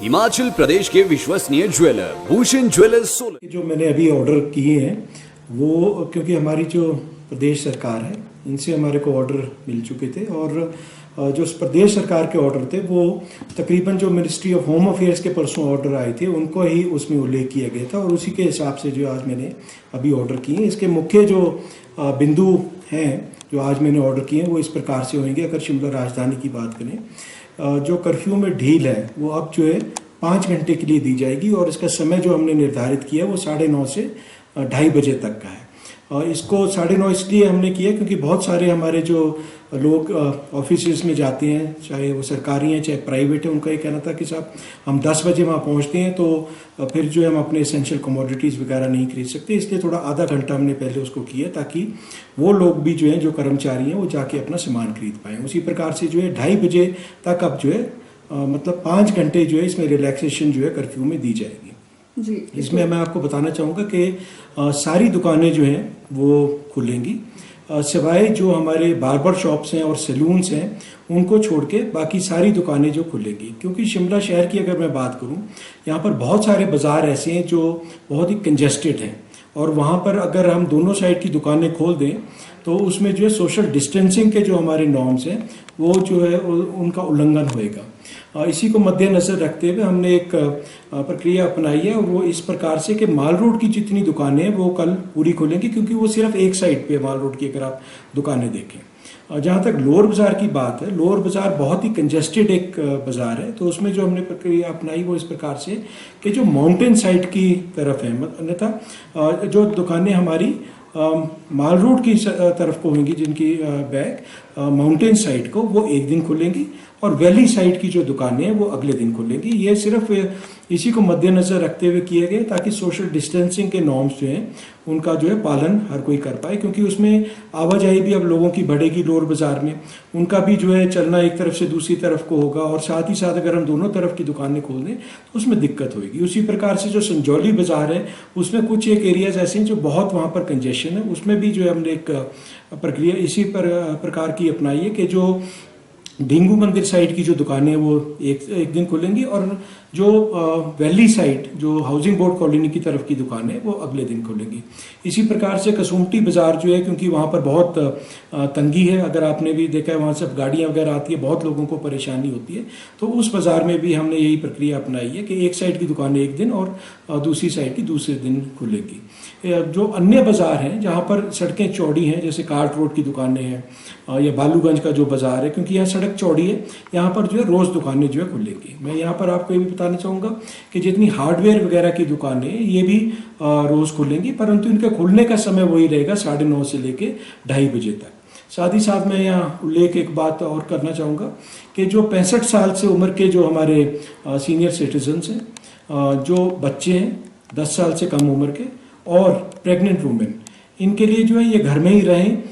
हिमाचल प्रदेश के विश्वसनीय jeweller Bhushan jewellers Solan. जो मैंने अभी ऑर्डर किए हैं वो क्योंकि हमारी जो प्रदेश सरकार है इनसे हमारे को ऑर्डर मिल चुके थे और जो प्रदेश सरकार के ऑर्डर थे वो तकरीबन जो मिनिस्ट्री ऑफ होम अफेयर्स के परसों ऑर्डर आए थे उनको ही उसमें उल्लेख किया गया था और उसी के हिसाब से जो आज मैंने अभी ऑर्डर किए हैं। इसके मुख्य जो बिंदु हैं जो आज मैंने ऑर्डर किए हैं वो इस प्रकार से होंगे। अगर शिमला राजधानी की बात करें, जो कर्फ्यू में ढील है वो अब जो है 5 घंटे के लिए दी जाएगी और इसका समय जो हमने निर्धारित किया वो 9:30 से 2:30 बजे तक का है। इसको 9:30 इसलिए हमने किया क्योंकि बहुत सारे हमारे जो लोग ऑफिस में जाते हैं, चाहे वो सरकारी हैं चाहे प्राइवेट है, उनका ये कहना था कि साहब हम 10 बजे वहाँ पहुँचते हैं तो फिर जो है हम अपने एसेंशियल कमोडिटीज़ वगैरह नहीं खरीद सकते। इसलिए थोड़ा आधा घंटा हमने पहले उसको किया ताकि वो लोग भी जो है जो कर्मचारी हैं वो जाके अपना सामान खरीद पाएँ। उसी प्रकार से जो है 2:30 बजे तक अब जो है मतलब 5 घंटे जो है इसमें रिलैक्सेशन जो है कर्फ्यू में दी जाएगी जी। इसमें मैं आपको बताना चाहूँगा कि सारी दुकानें जो हैं वो खुलेंगी, सिवाय जो हमारे बार्बर शॉप्स हैं और सैलून्स हैं उनको छोड़ के बाकी सारी दुकानें जो खुलेंगी। क्योंकि शिमला शहर की अगर मैं बात करूं, यहाँ पर बहुत सारे बाज़ार ऐसे हैं जो बहुत ही कंजेस्टेड हैं और वहाँ पर अगर हम दोनों साइड की दुकानें खोल दें तो उसमें जो है सोशल डिस्टेंसिंग के जो हमारे नॉर्म्स हैं वो जो है उनका उल्लंघन होएगा। इसी को मद्देनज़र रखते हुए हमने एक प्रक्रिया अपनाई है और वो इस प्रकार से कि माल रोड की जितनी दुकानें हैं वो कल पूरी खुलेंगी, क्योंकि वो सिर्फ एक साइड पे माल रोड की अगर आप दुकानें देखें। जहाँ तक लोअर बाज़ार की बात है, लोअर बाज़ार बहुत ही कंजेस्टेड एक बाज़ार है, तो उसमें जो हमने प्रक्रिया अपनाई वो इस प्रकार से कि जो माउंटेन साइड की तरफ है, अन्यथा जो दुकानें हमारी माल रोड की तरफ को होंगी जिनकी बैग माउंटेन साइड को, वो एक दिन खुलेंगी और वैली साइड की जो दुकानें हैं वो अगले दिन खुलेंगी। ये सिर्फ इसी को मद्देनज़र रखते हुए किए गए ताकि सोशल डिस्टेंसिंग के नॉर्म्स जो हैं उनका जो है पालन हर कोई कर पाए, क्योंकि उसमें आवाजाही भी अब लोगों की बढ़ेगी। लोअर बाज़ार में उनका भी जो है चलना एक तरफ से दूसरी तरफ को होगा और साथ ही साथ अगर हम दोनों तरफ की दुकानें खोल दें तो उसमें दिक्कत होगी। उसी प्रकार से जो संजौली बाज़ार है उसमें कुछ एक एरियाज ऐसे हैं जो बहुत वहाँ पर कंजेशन है, उसमें भी जो है हमने एक प्रक्रिया इसी प्रकार की अपनाई है कि जो ढींगू मंदिर साइड की जो दुकानें हैं वो एक दिन खुलेंगी और जो वैली साइड जो हाउसिंग बोर्ड कॉलोनी की तरफ की दुकानें हैं वो अगले दिन खुलेंगी। इसी प्रकार से कसुमटी बाज़ार जो है, क्योंकि वहाँ पर बहुत तंगी है, अगर आपने भी देखा है वहाँ से गाड़ियाँ वगैरह आती है, बहुत लोगों को परेशानी होती है, तो उस बाज़ार में भी हमने यही प्रक्रिया अपनाई है कि एक साइड की दुकानें एक दिन और दूसरी साइड की दूसरे दिन खुलेगी। जो अन्य बाज़ार हैं जहाँ पर सड़कें चौड़ी हैं, जैसे कार्ट रोड की दुकानें हैं या बालूगंज का जो बाज़ार है, क्योंकि यहाँ सड़क चौड़ी है, यहाँ पर जो है रोज़ दुकानें जो है खुलेंगी। मैं यहाँ पर आपको ये भी बताना चाहूँगा कि जितनी हार्डवेयर वगैरह की दुकानें ये भी रोज़ खुलेंगी, परंतु इनके खुलने का समय वही रहेगा 9:30 से लेके 2:30 बजे तक। साथ ही साथ मैं यहाँ उल्लेख एक बात और करना चाहूँगा कि जो 65 साल से उम्र के जो हमारे सीनियर सिटीजन्स हैं, जो बच्चे हैं 10 साल से कम उम्र के और प्रेग्नेंट वुमेन, इनके लिए जो है ये घर में ही रहें।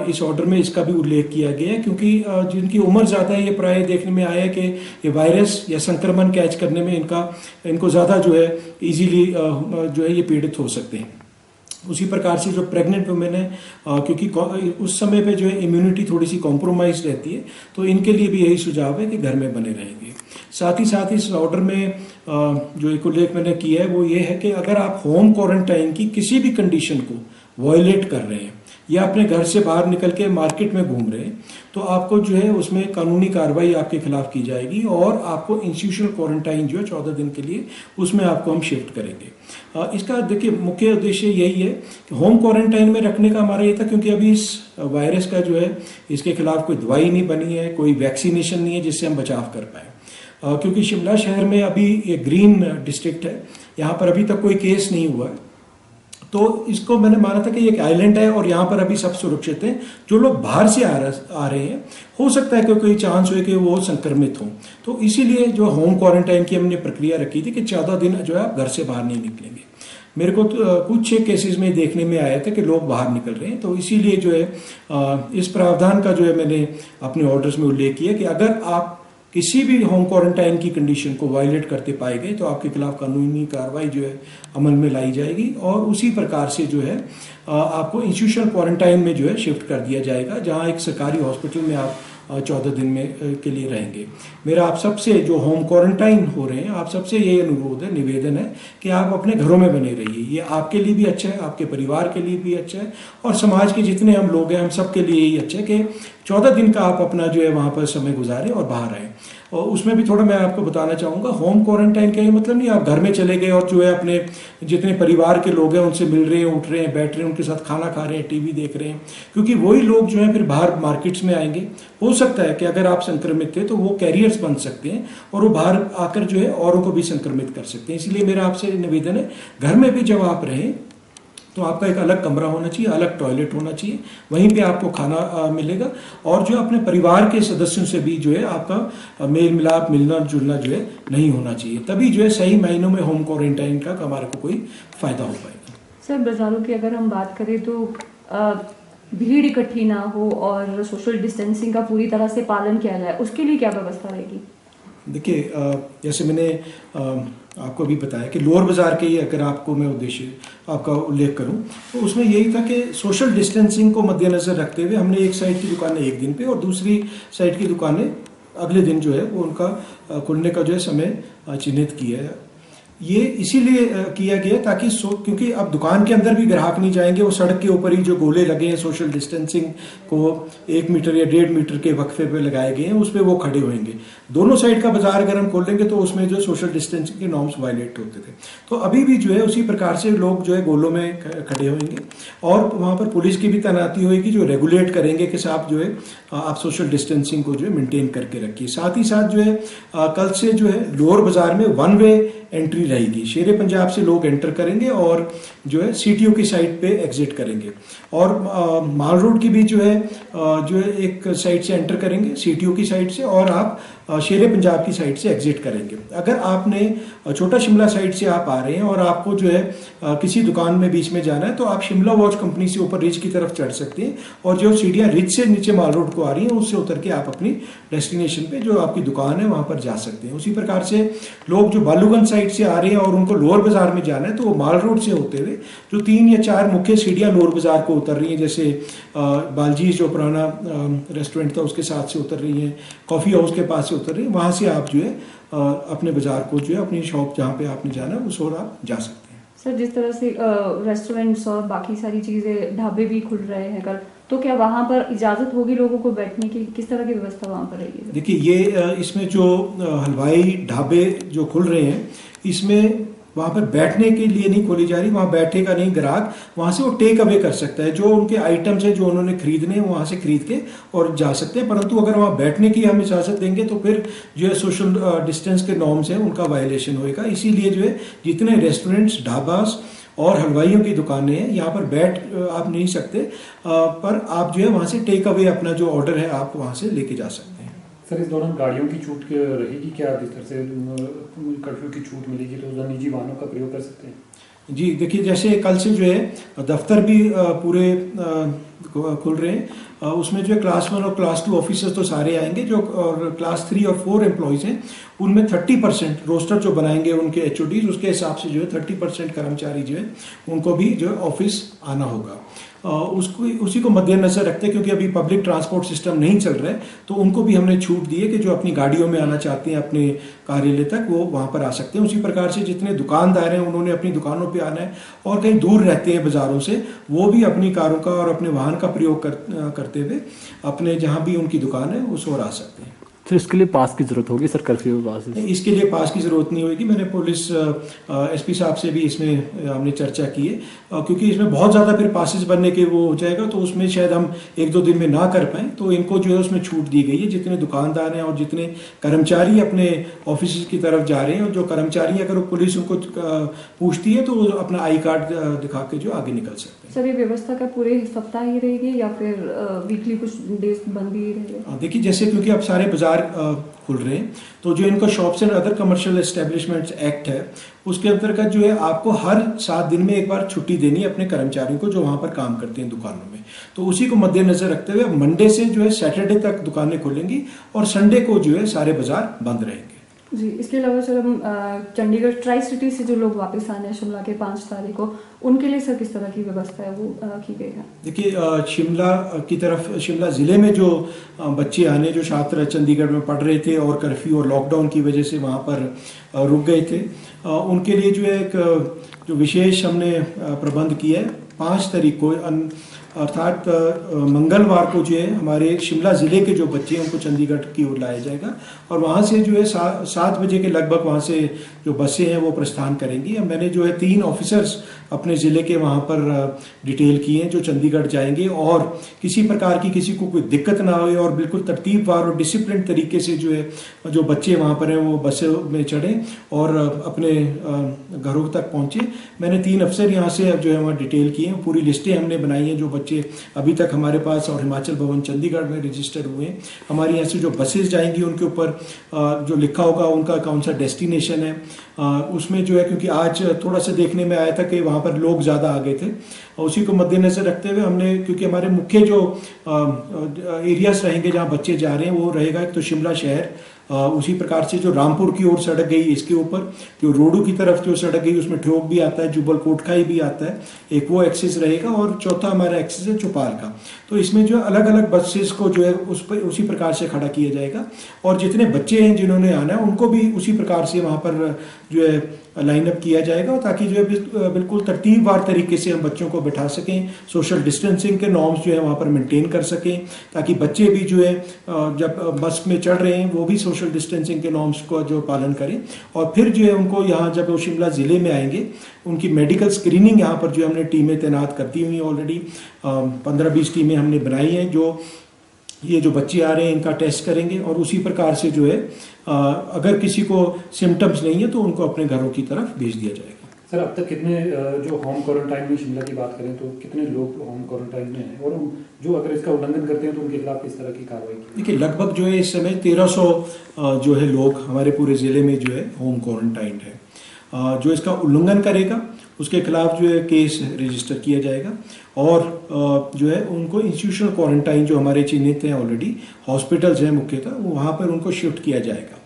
इस ऑर्डर में इसका भी उल्लेख किया गया है, क्योंकि जिनकी उम्र ज़्यादा है ये प्राय देखने में आया है कि ये वायरस या संक्रमण कैच करने में इनको ज़्यादा जो है इजीली जो है ये पीड़ित हो सकते हैं। उसी प्रकार से जो प्रेग्नेंट वुमेन है, क्योंकि उस समय पे जो है इम्यूनिटी थोड़ी सी कॉम्प्रोमाइज रहती है, तो इनके लिए भी यही सुझाव है कि घर में बने रहेंगे। साथ ही साथ इस ऑर्डर में जो एक उल्लेख मैंने किया है वो ये है कि अगर आप होम क्वारंटाइन की किसी भी कंडीशन को वायलेट कर रहे हैं या अपने घर से बाहर निकल के मार्केट में घूम रहे हैं, तो आपको जो है उसमें कानूनी कार्रवाई आपके खिलाफ की जाएगी और आपको इंस्टीट्यूशनल क्वारंटाइन जो है 14 दिन के लिए उसमें आपको हम शिफ्ट करेंगे। इसका देखिए मुख्य उद्देश्य यही है कि होम क्वारंटाइन में रखने का हमारा ये था, क्योंकि अभी इस वायरस का जो है इसके खिलाफ कोई दवाई नहीं बनी है, कोई वैक्सीनेशन नहीं है जिससे हम बचाव कर पाए। क्योंकि शिमला शहर में अभी ये ग्रीन डिस्ट्रिक्ट है, यहाँ पर अभी तक कोई केस नहीं हुआ है, तो इसको मैंने माना था कि ये एक आइलैंड है और यहाँ पर अभी सब सुरक्षित हैं। जो लोग बाहर से आ रहे हैं, हो सकता है कि कोई चांस हो कि वो संक्रमित हों, तो इसीलिए जो होम क्वारंटाइन की हमने प्रक्रिया रखी थी कि 14 दिन जो है आप घर से बाहर नहीं निकलेंगे। मेरे को तो कुछ केसेस में देखने में आया था कि लोग बाहर निकल रहे हैं, तो इसीलिए जो है इस प्रावधान का जो है मैंने अपने ऑर्डर्स में उल्लेख किया कि अगर आप किसी भी होम क्वारंटाइन की कंडीशन को वायलेट करते पाए गए तो आपके खिलाफ कानूनी कार्रवाई जो है अमल में लाई जाएगी और उसी प्रकार से जो है आपको इंस्टीट्यूशनल क्वारंटाइन में जो है शिफ्ट कर दिया जाएगा, जहां एक सरकारी हॉस्पिटल में आप 14 दिन में के लिए रहेंगे। मेरा आप सबसे जो होम क्वारंटाइन हो रहे हैं, आप सबसे ये अनुरोध है, निवेदन है कि आप अपने घरों में बने रहिए। ये आपके लिए भी अच्छा है, आपके परिवार के लिए भी अच्छा है और समाज के जितने हम लोग हैं हम सबके लिए ही अच्छा है कि 14 दिन का आप अपना जो है वहाँ पर समय गुजारें और बाहर आएँ। और उसमें भी थोड़ा मैं आपको बताना चाहूँगा, होम क्वारंटाइन का ये मतलब नहीं आप घर में चले गए और जो है अपने जितने परिवार के लोग हैं उनसे मिल रहे हैं, उठ रहे हैं, बैठ रहे हैं, उनके साथ खाना खा रहे हैं, टीवी देख रहे हैं, क्योंकि वही लोग जो है फिर बाहर मार्केट्स में आएंगे। हो सकता है कि अगर आप संक्रमित थे तो वो कैरियर्स बन सकते हैं और वो बाहर आकर जो है औरों को भी संक्रमित कर सकते हैं। इसलिए मेरा आपसे निवेदन है, घर में भी जब आप रहें तो आपका एक अलग कमरा होना चाहिए, अलग टॉयलेट होना चाहिए, वहीं पे आपको खाना मिलेगा और जो अपने परिवार के सदस्यों से भी जो है आपका मेल मिलाप, मिलना जुलना जो है नहीं होना चाहिए। तभी जो है सही मायनों में होम क्वारंटाइन का हमारे को कोई फायदा हो पाएगा। सर, बाजारों की अगर हम बात करें तो भीड़ इकट्ठी ना हो और सोशल डिस्टेंसिंग का पूरी तरह से पालन किया जाए, उसके लिए क्या व्यवस्था रहेगी? देखिए, जैसे मैंने आपको अभी बताया कि लोअर बाज़ार के ही अगर आपको मैं उद्देश्य आपका उल्लेख करूं तो उसमें यही था कि सोशल डिस्टेंसिंग को मद्देनज़र रखते हुए हमने एक साइड की दुकानें एक दिन पे और दूसरी साइड की दुकानें अगले दिन जो है वो उनका खुलने का जो है समय चिन्हित किया है। ये इसीलिए किया गया ताकि क्योंकि अब दुकान के अंदर भी ग्राहक नहीं जाएंगे, वो सड़क के ऊपर ही जो गोले लगे हैं सोशल डिस्टेंसिंग को 1 मीटर या 1.5 मीटर के वक्फे पे लगाए गए हैं, उस पर वो खड़े होंगे। दोनों साइड का बाजार अगर हम खोलेंगे तो उसमें जो सोशल डिस्टेंसिंग के नॉर्म्स वायलेट होते थे, तो अभी भी जो है उसी प्रकार से लोग जो है गोलों में खड़े होंगे और वहाँ पर पुलिस की भी तैनाती होगी जो रेगुलेट करेंगे कि साहब जो है आप सोशल डिस्टेंसिंग को जो है मेंटेन करके रखिए। साथ ही साथ जो है कल से जो है लोअर बाजार में 1 वे एंट्री रहेगी। शेरे पंजाब से लोग एंटर करेंगे और जो है सीटीओ की साइड पे एग्जिट करेंगे और माल रोड की भी जो है एक साइड से एंटर करेंगे सीटीओ की साइड से और आप शेरे पंजाब की साइड से एग्जिट करेंगे। अगर आपने छोटा शिमला साइड से आप आ रहे हैं और आपको जो है किसी दुकान में बीच में जाना है तो आप शिमला वॉच कंपनी से ऊपर रिज की तरफ चढ़ सकते हैं और जो सीढ़ियाँ रिज से नीचे माल रोड को आ रही हैं उससे उतर के आप अपनी डेस्टिनेशन पे जो आपकी दुकान है वहाँ पर जा सकते हैं। उसी प्रकार से लोग जो बालूगंज साइड से आ रहे हैं और उनको लोअर बाजार में जाना है तो वो माल रोड से होते हुए जो 3 या 4 मुख्य सीढ़ियाँ लोअर बाजार को उतर रही हैं, जैसे बालजीज जो पुराना रेस्टोरेंट था उसके साथ से उतर रही हैं, कॉफ़ी हाउस के पास से उतर रही है, वहाँ से आप जो है अपने बाजार को जो है अपनी शॉप जहाँ पे आपने जाना है उस ओर आप जा सकते हैं। सर, जिस तरह से रेस्टोरेंट्स और बाकी सारी चीज़ें, ढाबे भी खुल रहे हैं कल, तो क्या वहाँ पर इजाज़त होगी लोगों को बैठने की? किस तरह की व्यवस्था वहाँ पर रहेगी? देखिए, ये इसमें जो हलवाई ढाबे जो खुल रहे हैं इसमें वहाँ पर बैठने के लिए नहीं खोली जा रही, वहाँ बैठेगा नहीं ग्राहक, वहाँ से वो टेक अवे कर सकता है। जो उनके आइटम्स हैं जो उन्होंने खरीदने हैं वहाँ से खरीद के और जा सकते हैं, परंतु अगर वहाँ बैठने की हम इजाज़त देंगे तो फिर जो है सोशल डिस्टेंस के नॉर्म्स हैं उनका वायलेशन होएगा। इसीलिए जो है जितने रेस्टोरेंट्स, ढाबास और हलवाइयों की दुकानें हैं यहाँ पर बैठ आप नहीं सकते, पर आप जो है वहाँ से टेक अवे अपना जो ऑर्डर है आप वहाँ से लेके जा सकते हैं। सर, इस दौरान गाड़ियों की छूट रहेगी क्या? जिस तरह से कर्फ्यू की छूट मिलेगी तो निजी वाहनों का प्रयोग कर सकते हैं? जी, देखिए, जैसे कल से जो है दफ्तर भी पूरे खुल रहे हैं, उसमें जो है क्लास 1 और क्लास 2 ऑफिसर्स तो सारे आएंगे, जो और क्लास 3 और 4 एम्प्लॉयज़ हैं उनमें 30% रोस्टर जो बनाएंगे उनके HODs, उसके हिसाब से जो है 30% कर्मचारी जो है उनको भी जो है ऑफिस आना होगा। उसी को मद्देनजर रखते हैं क्योंकि अभी पब्लिक ट्रांसपोर्ट सिस्टम नहीं चल रहा है तो उनको भी हमने छूट दी है कि जो अपनी गाड़ियों में आना चाहते हैं अपने कार्यालय तक वो वहाँ पर आ सकते हैं। उसी प्रकार से जितने दुकानदार हैं उन्होंने अपनी दुकानों पे आना है और कहीं दूर रहते हैं बाज़ारों से, वो भी अपनी कारों का और अपने वाहन का प्रयोग करते हुए अपने जहाँ भी उनकी दुकान है उस ओर आ सकते हैं। तो इसके लिए पास की जरूरत होगी सर? Curfew pass? इसके लिए पास की जरूरत नहीं होगी। मैंने पुलिस SP साहब से भी इसमें हमने चर्चा की है, क्योंकि इसमें बहुत ज़्यादा फिर पासेस बनने के वो हो जाएगा तो उसमें शायद हम 1-2 दिन में ना कर पाएँ, तो इनको जो है उसमें छूट दी गई है। जितने दुकानदार हैं और जितने कर्मचारी अपने ऑफिस की तरफ जा रहे हैं और जो कर्मचारी अगर पुलिस उनको पूछती है तो वो अपना आई कार्ड दिखा के जो आगे निकल सकते हैं। सर, ये व्यवस्था का पूरे सप्ताह ही रहेगी या फिर वीकली कुछ डेज बंद भी रहेगा? देखिए, जैसे क्योंकि अब सारे बाजार खुल रहे हैं तो जो इनका shops and other commercial establishments act है उसके अंतर्गत जो है आपको हर 7 दिन में एक बार छुट्टी देनी है अपने कर्मचारियों को जो वहाँ पर काम करते हैं दुकानों में। तो उसी को मद्देनजर रखते हुए मंडे से जो है सैटरडे तक दुकानें खुलेंगी और संडे को जो है सारे बाजार बंद रहेंगे। जी, इसके अलावा सर हम चंडीगढ़ ट्राई सिटी से जो लोग वापस आने हैं शिमला के 5 तारीख को, उनके लिए सर किस तरह की व्यवस्था है वो की गई है? देखिए, शिमला की तरफ, शिमला ज़िले में जो बच्चे आने, जो छात्र चंडीगढ़ में पढ़ रहे थे और कर्फ्यू और लॉकडाउन की वजह से वहाँ पर रुक गए थे, उनके लिए जो है एक जो विशेष हमने प्रबंध किया है 5 तारीख को, अर्थात मंगलवार को जो है हमारे शिमला ज़िले के जो बच्चे हैं उनको चंडीगढ़ की ओर लाया जाएगा और वहाँ से जो है 7 बजे के लगभग वहाँ से जो बसें हैं वो प्रस्थान करेंगी। मैंने जो है 3 ऑफिसर्स अपने ज़िले के वहाँ पर डिटेल किए हैं जो चंडीगढ़ जाएंगे और किसी प्रकार की किसी को कोई दिक्कत ना हो और बिल्कुल तरतीबवार और डिसिप्लिन तरीके से जो है जो बच्चे वहाँ पर हैं वो बसों में चढ़ें और अपने घरों तक पहुँचे। मैंने 3 अफसर यहाँ से जो है वहाँ डिटेल किए हैं, पूरी लिस्टें हमने बनाई हैं जो बच्चे अभी तक हमारे पास और हिमाचल भवन चंडीगढ़ में रजिस्टर हुए हैं। हमारे यहाँ से जो बसेस जाएंगी उनके ऊपर जो लिखा होगा उनका कौन सा डेस्टिनेशन है, उसमें जो है, क्योंकि आज थोड़ा सा देखने में आया था कि वहाँ पर लोग ज़्यादा आ गए थे, उसी को मद्देनजर रखते हुए हमने, क्योंकि हमारे मुख्य जो एरियाज रहेंगे जहाँ बच्चे जा रहे हैं वो रहेगा एक तो शिमला शहर, उसी प्रकार से जो रामपुर की ओर सड़क गई इसके ऊपर जो रोडू की तरफ जो सड़क गई उसमें ठोक भी आता है, जुब्बल कोटखाई भी आता है, एक वो एक्सेस रहेगा और चौथा हमारा एक्सेस है चौपाल का। तो इसमें जो अलग अलग बसेस को जो है उस पर उसी प्रकार से खड़ा किया जाएगा और जितने बच्चे हैं जिन्होंने आना है उनको भी उसी प्रकार से वहाँ पर जो है लाइनअप किया जाएगा ताकि जो है बिल्कुल तरतीबवार तरीके से हम बच्चों को बैठा सकें, सोशल डिस्टेंसिंग के नॉर्म्स जो है वहाँ पर मेंटेन कर सकें ताकि बच्चे भी जो है जब बस में चढ़ रहे हैं वो भी सोशल डिस्टेंसिंग के नॉर्म्स को जो पालन करें और फिर जो है उनको यहाँ जब वो शिमला ज़िले में आएंगे उनकी मेडिकल स्क्रीनिंग यहाँ पर जो हमने टीमें तैनात करती हुई ऑलरेडी 15-20 टीमें हमने बनाई हैं जो ये जो बच्चे आ रहे हैं इनका टेस्ट करेंगे और उसी प्रकार से जो है अगर किसी को सिम्टम्स नहीं है तो उनको अपने घरों की तरफ भेज दिया जाएगा। सर, अब तक कितने जो होम क्वारंटाइन में शिमला की बात करें तो कितने लोग होम क्वारंटाइन में हैं और जो अगर इसका उल्लंघन करते हैं तो उनके खिलाफ किस तरह की कार्रवाई की? देखिए, लगभग जो है इस समय 1300 जो है लोग हमारे पूरे ज़िले में जो है होम क्वारंटाइन है। जो इसका उल्लंघन करेगा उसके खिलाफ जो है केस रजिस्टर किया जाएगा और जो है उनको इंस्टीट्यूशनल क्वारंटाइन जो हमारे चिन्हित हैं ऑलरेडी हॉस्पिटल्स हैं मुख्यतः वहाँ पर उनको शिफ्ट किया जाएगा।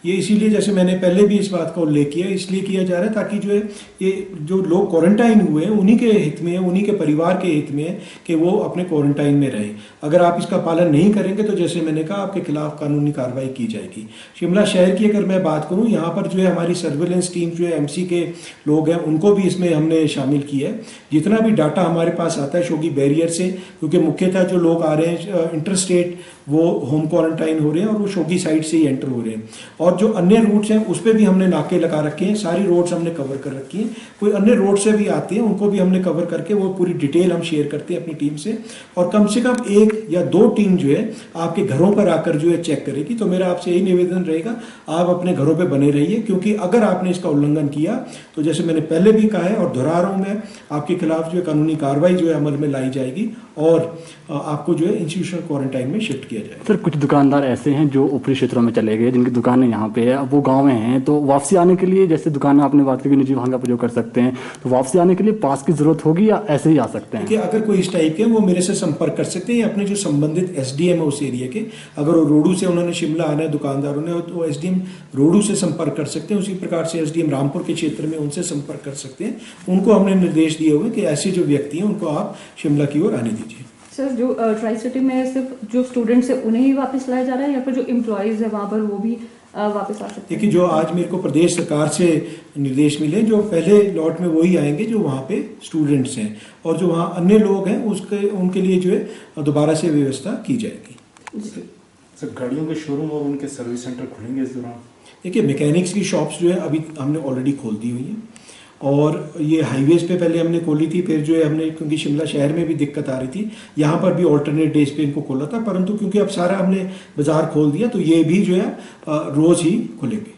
ये इसीलिए, जैसे मैंने पहले भी इस बात का उल्लेख किया, इसलिए किया जा रहा है ताकि जो है ये जो लोग क्वारंटाइन हुए हैं उन्हीं के हित में है, उन्हीं के परिवार के हित में है कि वो अपने क्वारंटाइन में रहें। अगर आप इसका पालन नहीं करेंगे तो जैसे मैंने कहा आपके खिलाफ कानूनी कार्रवाई की जाएगी। शिमला शहर की अगर मैं बात करूँ, यहाँ पर जो है हमारी सर्विलेंस टीम जो है MC के लोग हैं उनको भी इसमें हमने शामिल किया है। जितना भी डाटा हमारे पास आता है शोगी बैरियर से, क्योंकि मुख्यतः जो लोग आ रहे हैं इंटरस्टेट वो होम क्वारंटाइन हो रहे हैं और वो शोगी साइड से ही एंटर हो रहे हैं और जो अन्य रूट्स हैं उस पर भी हमने नाके लगा रखे हैं, सारी रोड्स हमने कवर कर रखी हैं। कोई अन्य रोड से भी आते हैं उनको भी हमने कवर करके वो पूरी डिटेल हम शेयर करते हैं अपनी टीम से और कम से कम 1 या 2 टीम जो है आपके घरों पर आकर जो है चेक करेगी। तो मेरा आपसे यही निवेदन रहेगा, आप अपने घरों पर बने रहिए, क्योंकि अगर आपने इसका उल्लंघन किया तो जैसे मैंने पहले भी कहा है और दोहरा रहा हूँ मैं, आपके खिलाफ जो है कानूनी कार्रवाई जो है अमल में लाई जाएगी और आपको जो है इंस्टीट्यूशनल क्वारंटाइन में शिफ्ट किया जाएगा। सर, कुछ दुकानदार ऐसे हैं जो ऊपरी क्षेत्रों में चले गए, जिनकी दुकानें यहाँ पे है, अब वो गांव में हैं, तो वापसी आने के लिए, जैसे दुकान में आपने बात की निजी वाहन का प्रयोग कर सकते हैं, तो वापसी आने के लिए पास की जरूरत होगी या ऐसे ही आ सकते हैं? कि अगर कोई इस टाइप के वो मेरे से संपर्क कर सकते हैं, अपने जो संबंधित SDM है उस एरिया के, अगर वो रोडू से उन्होंने शिमला आना है दुकानदारों ने तो SDM रोडू से संपर्क कर सकते हैं, उसी प्रकार से SDM रामपुर के क्षेत्र में उनसे संपर्क कर सकते हैं। उनको हमने निर्देश दिए हुए कि ऐसे जो व्यक्ति हैं उनको आप शिमला की ओर आने दीजिए। सर, जो ट्राई सिटी में सिर्फ जो स्टूडेंट्स है उन्हें ही वापस लाया जा रहा है या फिर जो एम्प्लॉयज़ है वहाँ पर वो भी वापस आ सकते हैं? देखिए, जो आज मेरे को प्रदेश सरकार से निर्देश मिले, जो पहले लॉट में वही आएंगे जो वहाँ पे स्टूडेंट्स हैं और जो वहाँ अन्य लोग हैं उनके लिए जो है दोबारा से व्यवस्था की जाएगी। सर, गाड़ियों के शोरूम और उनके सर्विस सेंटर खुलेंगे इस दौरान? देखिए, मैकेनिक्स की शॉप्स जो है अभी हमने ऑलरेडी खोल दी हुई हैं और ये हाईवेज पे पहले हमने खोली थी, फिर जो है हमने, क्योंकि शिमला शहर में भी दिक्कत आ रही थी, यहाँ पर भी ऑल्टरनेट डेज पे इनको खोला था, परंतु क्योंकि अब सारा हमने बाजार खोल दिया तो ये भी जो है रोज़ ही खुलेंगे।